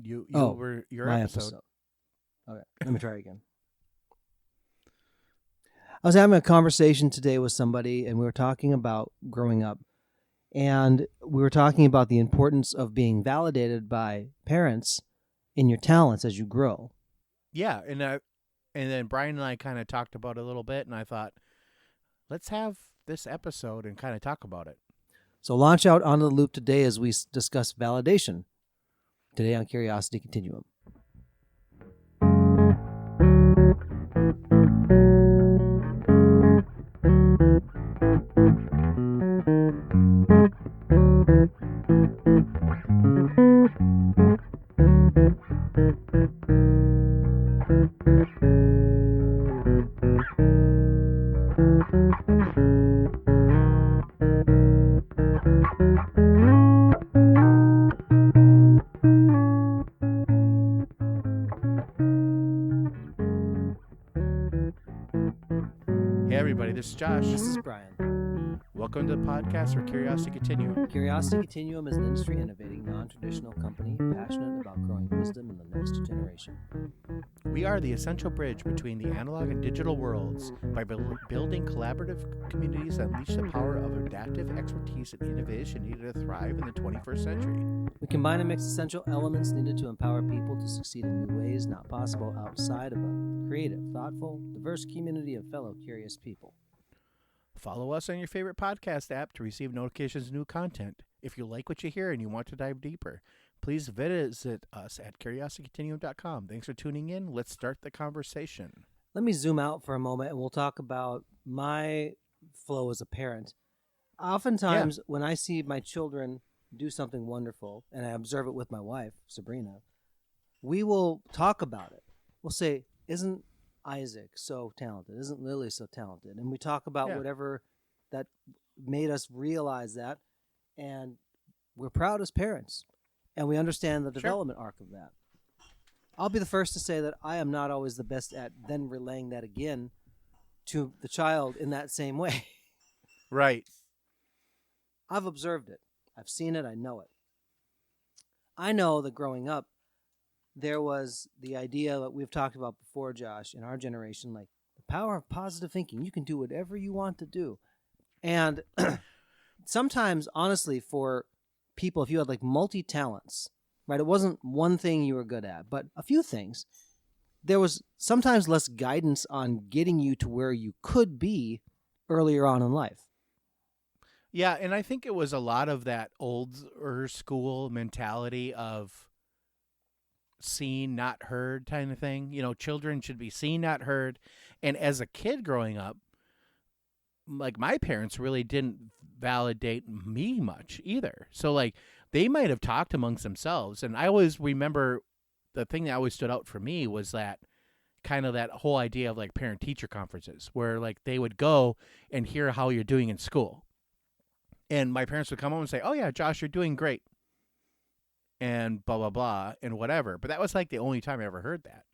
You Oh, were your my episode. Okay, let me try again. I was having a conversation today with somebody, and we were talking about growing up. And we were talking about the importance of being validated by parents in your talents as you grow. Yeah, and then Brian and I kind of talked about it a little bit, and I thought, let's have this episode and kind of talk about it. So launch out onto the loop today as we discuss validation. Today on Curiosity Continuum. Hey, everybody, this is Josh. This is Brian. Welcome to the podcast for Curiosity Continuum. Curiosity Continuum is an industry innovating, non-traditional company passionate about growing wisdom in the next generation. We are the essential bridge between the analog and digital worlds by building collaborative communities that unleash the power of adaptive expertise and innovation needed to thrive in the 21st century. We combine and mix essential elements needed to empower people to succeed in new ways not possible outside of a creative, thoughtful, diverse community of fellow curious people. Follow us on your favorite podcast app to receive notifications of new content. If you like what you hear and you want to dive deeper, please visit us at curiositycontinuum.com. Thanks for tuning in. Let's start the conversation. Let me zoom out for a moment and we'll talk about my flow as a parent. Oftentimes, when I see my children do something wonderful, and I observe it with my wife, Sabrina, we will talk about it. We'll say, isn't Isaac so talented? Isn't Lily so talented? And we talk about whatever that made us realize that, and we're proud as parents, and we understand the development arc of that. I'll be the first to say that I am not always the best at then relaying that again to the child in that same way. Right. I've observed it. I've seen it. I know it. I know that growing up, there was the idea that we've talked about before, Josh, in our generation, like the power of positive thinking. You can do whatever you want to do. And sometimes, honestly, for people, if you had like multi-talents, right, it wasn't one thing you were good at, but a few things, there was sometimes less guidance on getting you to where you could be earlier on in life. Yeah, and I think it was a lot of that older school mentality of seen, not heard kind of thing. You know, children should be seen, not heard. And as a kid growing up, like my parents really didn't validate me much either. So like they might have talked amongst themselves. And I always remember the thing that always stood out for me was that kind of that whole idea of like parent teacher conferences where like they would go and hear how you're doing in school. And my parents would come home and say, oh yeah, Josh, you're doing great. And blah, blah, blah, and whatever. But that was like the only time I ever heard that.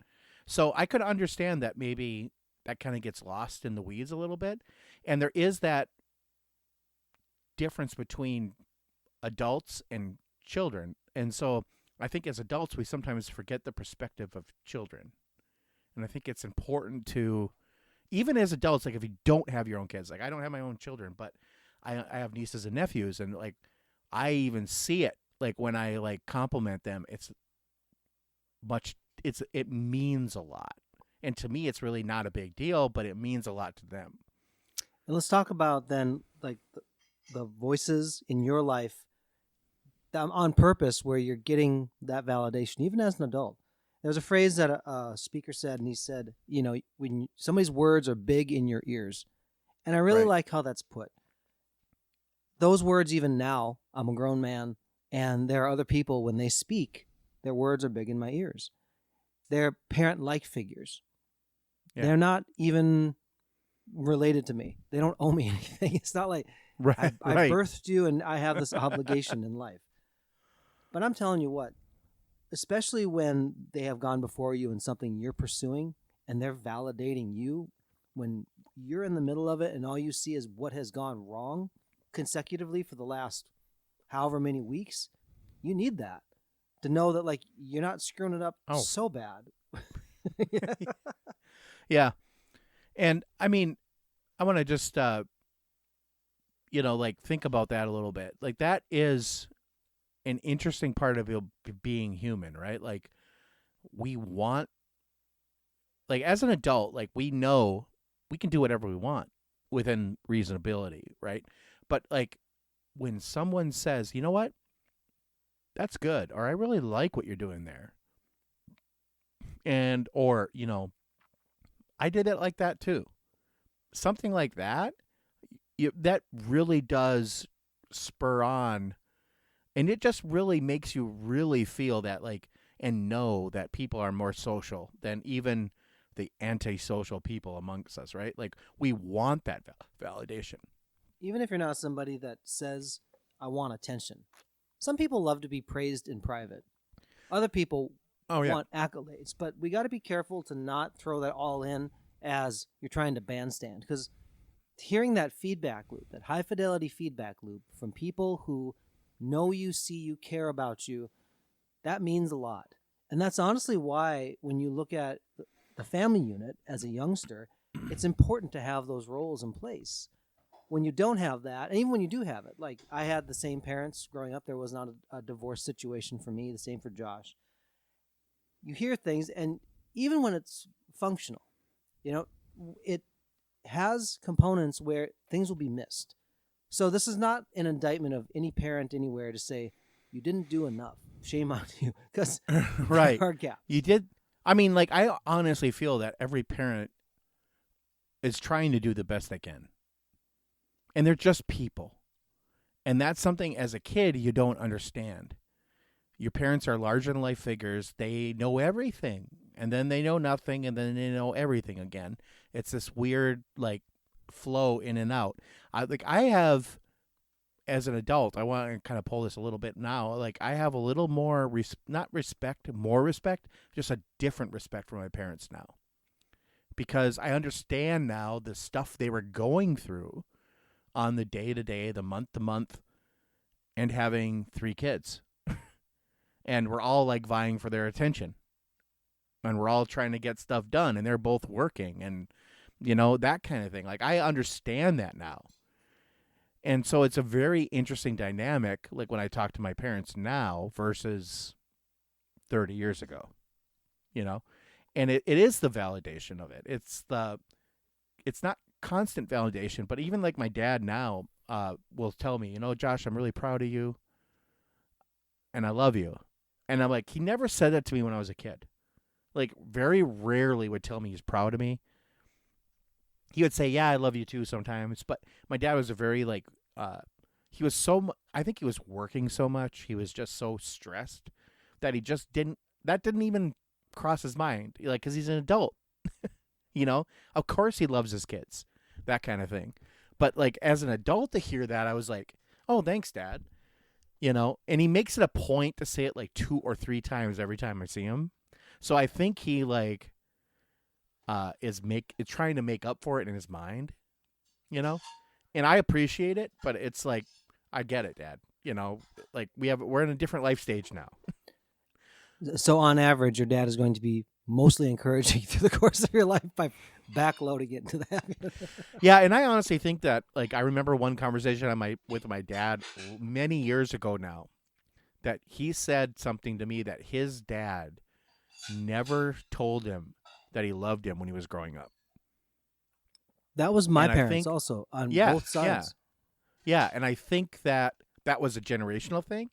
So I could understand that maybe that kind of gets lost in the weeds a little bit. And there is that difference between adults and children. And so I think as adults, we sometimes forget the perspective of children. And I think it's important to, even as adults, like if you don't have your own kids, like I don't have my own children, but I have nieces and nephews, and like I even see it. Like when I like compliment them, it means a lot. And to me, it's really not a big deal, but it means a lot to them. And let's talk about then like the voices in your life that on purpose where you're getting that validation, even as an adult. There's a phrase that a speaker said, and he said, you know, when somebody's words are big in your ears. And I really like how that's put. Those words, even now, I'm a grown man, and there are other people, when they speak, their words are big in my ears. They're parent-like figures. Yeah. They're not even related to me. They don't owe me anything. It's not like I birthed you and I have this obligation in life. But I'm telling you what, especially when they have gone before you in something you're pursuing and they're validating you, when you're in the middle of it and all you see is what has gone wrong consecutively for the last however many weeks, you need that to know that like you're not screwing it up Oh, so bad. yeah. And I mean, I want to just like think about that a little bit. Like that is an interesting part of being human, right? Like we want, like as an adult, like we know we can do whatever we want within reasonability, right? But like when someone says, you know what, that's good, or I really like what you're doing there, and or I did it like that too, something like that, that really does spur on, and it just really makes you really feel that like and know that people are more social than even the antisocial people amongst us, right? Like we want that validation. Even if you're not somebody that says, I want attention. Some people love to be praised in private. Other people Oh yeah. want accolades, but we got to be careful to not throw that all in as you're trying to bandstand, because hearing that feedback loop, that high fidelity feedback loop from people who know you, see you, care about you, that means a lot. And that's honestly why when you look at the family unit as a youngster, it's important to have those roles in place. When you don't have that, and even when you do have it, like I had the same parents growing up, there was not a divorce situation for me, the same for Josh. You hear things, and even when it's functional, it has components where things will be missed. So this is not an indictment of any parent anywhere to say you didn't do enough. Shame on you, because Right. there are gaps. You did. I mean, like I honestly feel that every parent is trying to do the best they can, and they're just people, and that's something as a kid you don't understand. Your parents are larger than life figures. They know everything, and then they know nothing, and then they know everything again. It's this weird like flow in and out. I have, as an adult, I want to kind of pull this a little bit now. Like I have a little more not respect, more respect, just a different respect for my parents now, because I understand now the stuff they were going through on the day to day, the month to month, and having 3 kids. And we're all like vying for their attention. And we're all trying to get stuff done, and they're both working, and that kind of thing. Like I understand that now. And so it's a very interesting dynamic, like when I talk to my parents now versus 30 years ago, you know? And it is the validation of it. It's not constant validation, but even like my dad now will tell me, Josh, I'm really proud of you and I love you. And I'm like, he never said that to me when I was a kid. Like very rarely would tell me he's proud of me. He would say, yeah, I love you too sometimes. But my dad was a very like, he was I think he was working so much. He was just so stressed that that didn't even cross his mind. Like, cause he's an adult, of course he loves his kids, that kind of thing. But like as an adult to hear that, I was like, oh, thanks, Dad. And he makes it a point to say it like 2 or 3 times every time I see him. So I think he like is trying to make up for it in his mind, And I appreciate it, but it's like I get it, Dad. Like we're in a different life stage now. So on average, your dad is going to be mostly encouraging through the course of your life by backloading it into that. Yeah, and I honestly think that like I remember one conversation with my dad many years ago now, that he said something to me that his dad never told him that he loved him when he was growing up. That was my And parents also on both sides. Yeah, and I think that was a generational thing,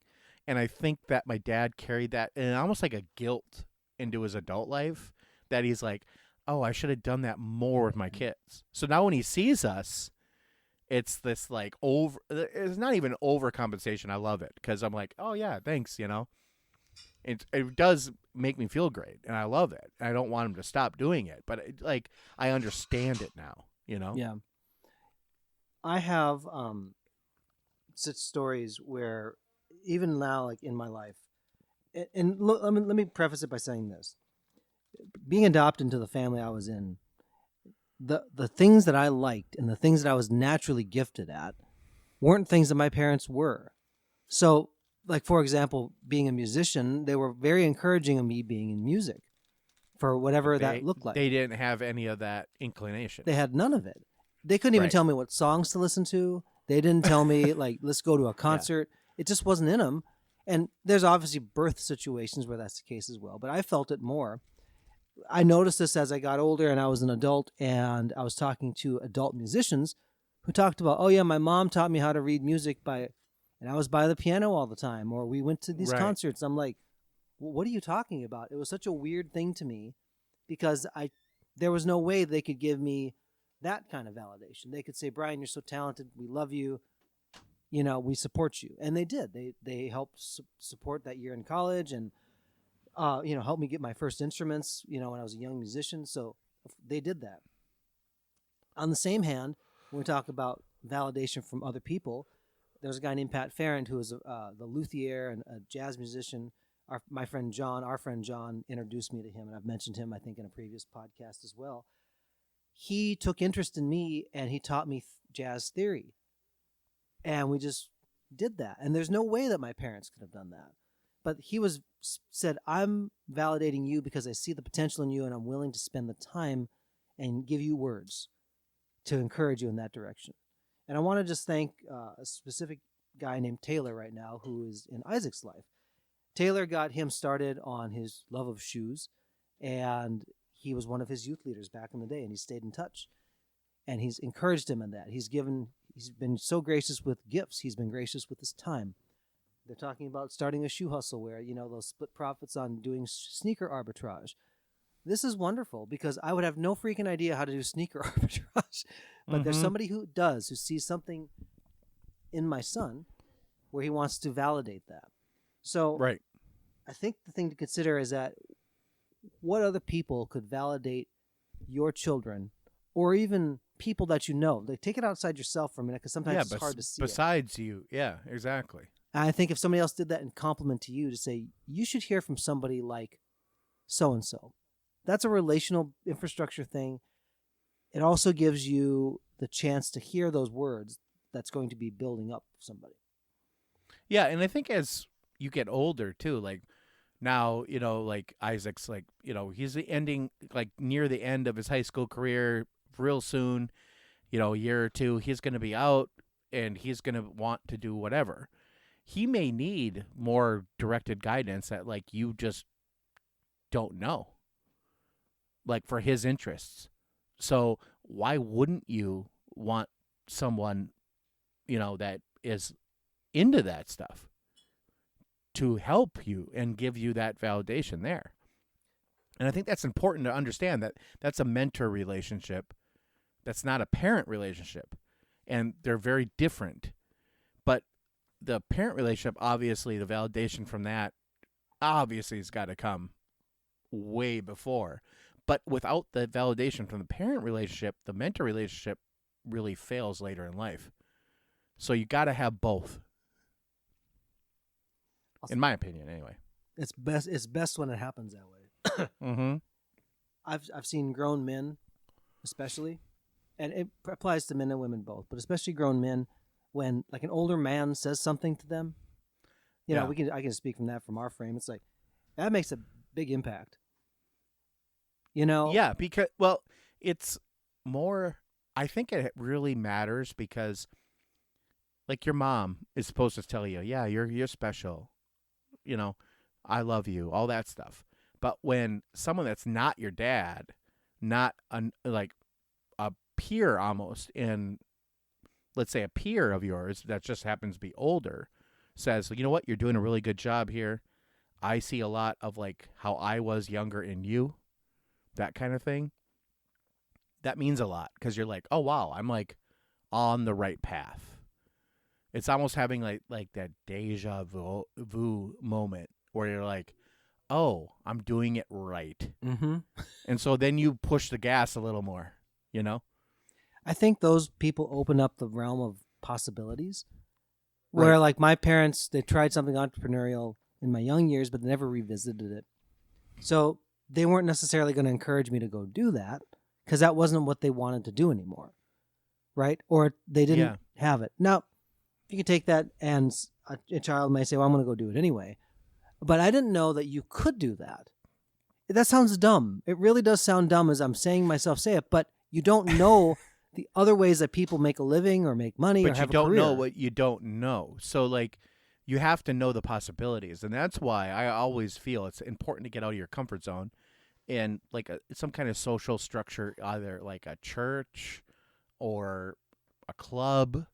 and I think that my dad carried that and almost like a guilt into his adult life, that he's like, oh, I should have done that more with my kids. So now when he sees us, it's this like it's not even overcompensation. I love it because I'm like, oh yeah, thanks. It does make me feel great, and I love it. I don't want him to stop doing it, but I understand it now. Yeah, I have such stories where even now, like in my life, and look, let me preface it by saying this: being adopted into the family I was in, the things that I liked and the things that I was naturally gifted at weren't things that my parents were. So like, for example, being a musician, they were very encouraging of me being in music for But whatever that looked like. they didn't have any of that inclination. They had none of it. They couldn't even Right. tell me what songs to listen to. They didn't tell me, like, let's go to a concert. It just wasn't in them. And there's obviously birth situations where that's the case as well, but I felt it more. I noticed this as I got older and I was an adult, and I was talking to adult musicians who talked about, oh yeah, my mom taught me how to read music and I was by the piano all the time, or we went to these Right. concerts. I'm like, what are you talking about? It was such a weird thing to me because there was no way they could give me that kind of validation. They could say, Brian, you're so talented. We love you. We support you. And they did. They helped support that year in college and, helped me get my first instruments, when I was a young musician. So they did that. On the same hand, when we talk about validation from other people, there was a guy named Pat Farrand who was the luthier and a jazz musician. Our friend John introduced me to him, and I've mentioned him, I think, in a previous podcast as well. He took interest in me, and he taught me jazz theory. And we just did that. And there's no way that my parents could have done that. But he said, I'm validating you because I see the potential in you, and I'm willing to spend the time and give you words to encourage you in that direction. And I want to just thank a specific guy named Taylor right now who is in Isaac's life. Taylor got him started on his love of shoes, and he was one of his youth leaders back in the day, and he stayed in touch. And he's encouraged him in that. He's been so gracious with gifts. He's been gracious with his time. They're talking about starting a shoe hustle where, they'll split profits on doing sneaker arbitrage. This is wonderful because I would have no freaking idea how to do sneaker arbitrage. But there's somebody who sees something in my son where he wants to validate that. So Right. I think the thing to consider is that what other people could validate your children or even people that you know. Like, take it outside yourself for a minute because sometimes it's hard to see besides you. Yeah, exactly. And I think if somebody else did that in compliment to you to say, you should hear from somebody like so-and-so. That's a relational infrastructure thing. It also gives you the chance to hear those words that's going to be building up somebody. Yeah, and I think as you get older too, like now, like Isaac's like, he's ending like near the end of his high school career real soon, a year or two, he's going to be out and he's going to want to do whatever. He may need more directed guidance that like you just don't know, like for his interests. So why wouldn't you want someone, that is into that stuff to help you and give you that validation there? And I think that's important to understand that that's a mentor relationship. That's not a parent relationship. And they're very different. But the parent relationship, obviously, the validation from that obviously has got to come way before. But without the validation from the parent relationship, the mentor relationship really fails later in life. So you got to have both. In my opinion, anyway. It's best when it happens that way. Mm-hmm. I've seen grown men, especially, and it applies to men and women both, but especially grown men, when like an older man says something to them, Yeah. I can speak from that from our frame. It's like that makes a big impact. Yeah, because it's more. I think it really matters because, like, your mom is supposed to tell you, yeah, you're special. I love you, all that stuff. But when someone that's not your dad, not like a peer almost, in, let's say, a peer of yours that just happens to be older, says, you know what, you're doing a really good job here. I see a lot of like how I was younger in you, that kind of thing. That means a lot because you're like, oh wow, I'm like on the right path. It's almost having like that deja vu moment where you're like, oh, I'm doing it right. Mm-hmm. And so then you push the gas a little more, I think those people open up the realm of possibilities. Where Right. like my parents, they tried something entrepreneurial in my young years, but they never revisited it. So they weren't necessarily going to encourage me to go do that because that wasn't what they wanted to do anymore, right? Or they didn't have it. Now, You can take that, and a child may say, well, I'm going to go do it anyway. But I didn't know that you could do that. That sounds dumb. It really does sound dumb as I'm saying myself say it, but you don't know the other ways that people make a living or make money or But you have a don't career. know what you don't know. So, like, you have to know the possibilities. And that's why I always feel it's important to get out of your comfort zone and, like, some kind of social structure, either like a church or a club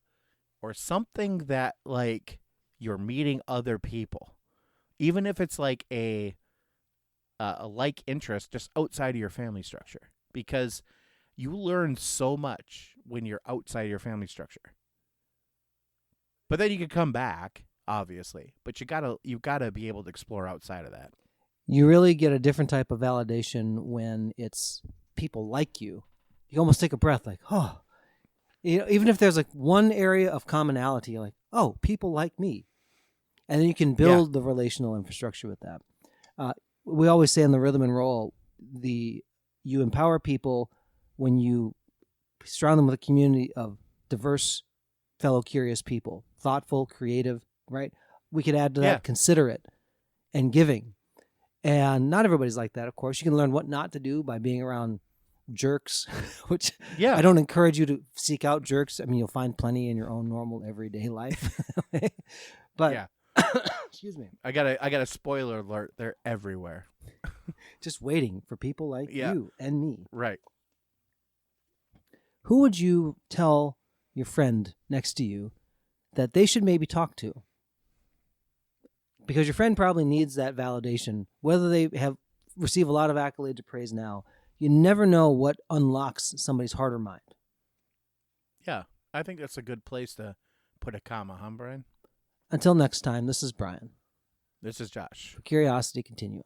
or something that, like, you're meeting other people. Even if it's like a like interest just outside of your family structure, because you learn so much when you're outside your family structure. But then you can come back, obviously, but you gotta be able to explore outside of that. You really get a different type of validation when it's people like you. You almost take a breath, like, oh, even if there's like one area of commonality, you're like, oh, people like me, and then you can build the relational infrastructure with that. We always say in the rhythm and roll, you empower people when you surround them with a community of diverse, fellow curious people, thoughtful, creative, right? We could add to that considerate and giving. And not everybody's like that, of course. You can learn what not to do by being around jerks, which I don't encourage you to seek out jerks. I mean, you'll find plenty in your own normal everyday life. But excuse me. I got a spoiler alert. They're everywhere. Just waiting for people like you and me. Right. Who would you tell your friend next to you that they should maybe talk to? Because your friend probably needs that validation, whether they receive a lot of accolades or praise now. You never know what unlocks somebody's heart or mind. Yeah, I think that's a good place to put a comma, huh, Brian? Until next time, this is Brian. This is Josh. For Curiosity Continuum.